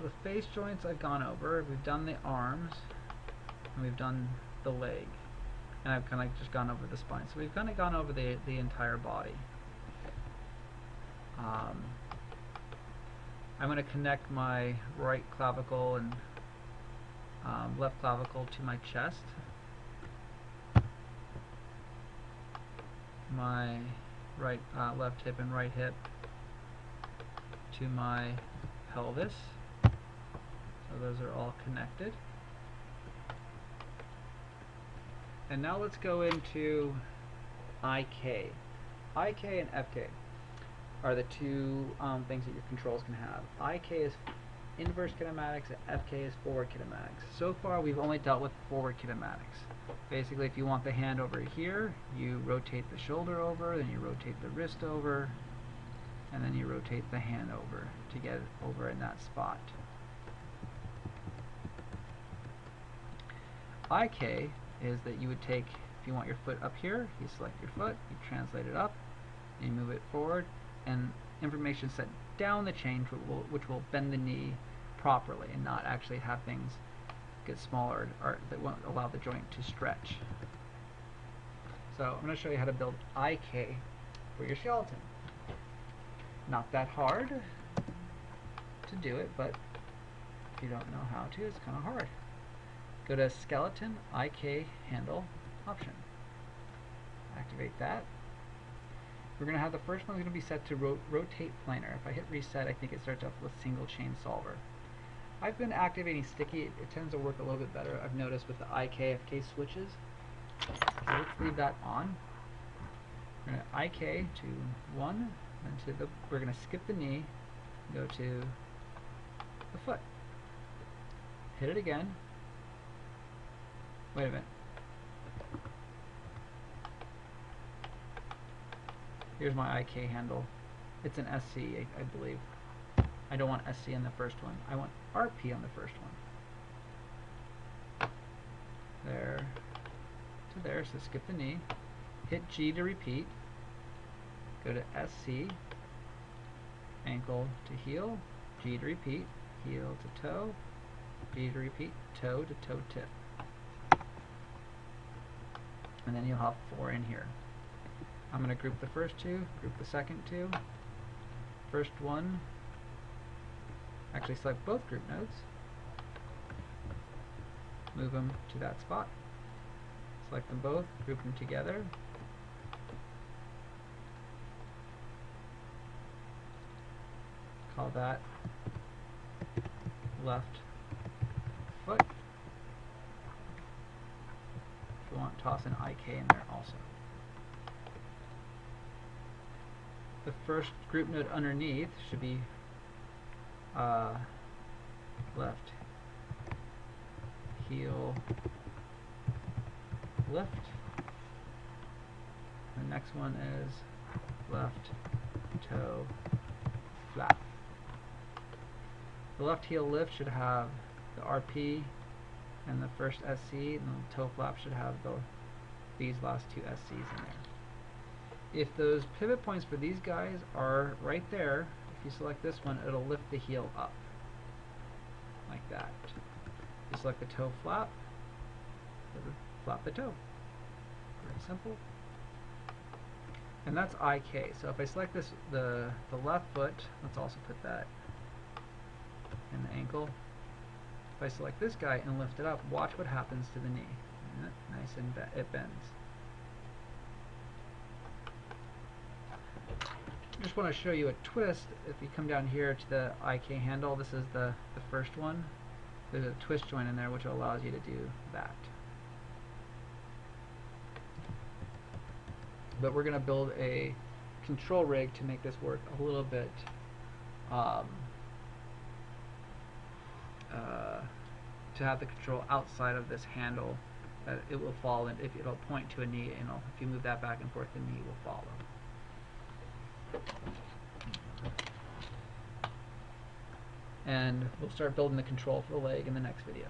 the face joints I've gone over. We've done the arms, and we've done the leg, and I've kind of just gone over the spine. So we've kind of gone over the entire body. I'm going to connect my right clavicle and left clavicle to my chest, my left hip and right hip to my pelvis. So those are all connected. And now let's go into IK. IK and FK are the two things that your controls can have. IK is inverse kinematics and FK is forward kinematics. So far we've only dealt with forward kinematics. Basically, if you want the hand over here, you rotate the shoulder over, then you rotate the wrist over, and then you rotate the hand over to get it over in that spot. IK is that you would take, if you want your foot up here, you select your foot, you translate it up, you move it forward, and information set down the chain which will bend the knee properly and not actually have things get smaller or that won't allow the joint to stretch. So I'm going to show you how to build IK for your skeleton. Not that hard to do it, but if you don't know how to, it's kind of hard. Go to Skeleton IK Handle option. Activate that. We're going to have the first one going to be set to rotate planar. If I hit reset, I think it starts off with single chain solver. I've been activating sticky. It tends to work a little bit better, I've noticed, with the IK FK switches. So let's leave that on. We're going to IK to 1, then to the, we're going to skip the knee, go to the foot. Hit it again. Wait a minute. Here's my IK handle. It's an SC, I believe. I don't want SC in the first one. I want RP on the first one. There to there, so skip the knee. Hit G to repeat. Go to SC. Ankle to heel. G to repeat. Heel to toe. G to repeat. Toe to toe tip. And then you'll have 4 in here. I'm going to group the first 2, group the second 2. First one, actually select both group nodes, move them to that spot, select them both, group them together, call that left foot. If you want, toss an IK in there also. The first group node underneath should be left heel lift. The next one is left toe flap. The left heel lift should have the RP and the first SC, and the toe flap should have these last 2 SCs in there. If those pivot points for these guys are right there, if you select this one, it'll lift the heel up like that. You select the toe flap, it'll flap the toe. Very simple. And that's IK. So if I select this, the left foot, let's also put that in the ankle. If I select this guy and lift it up, watch what happens to the knee. Nice and it bends. Just want to show you a twist. If you come down here to the IK handle, this is the first one. There's a twist joint in there which allows you to do that. But we're going to build a control rig to make this work a little bit to have the control outside of this handle, that it will fall, and if it'll point to a knee, and if you move that back and forth, the knee will follow. And we'll start building the control for the leg in the next video.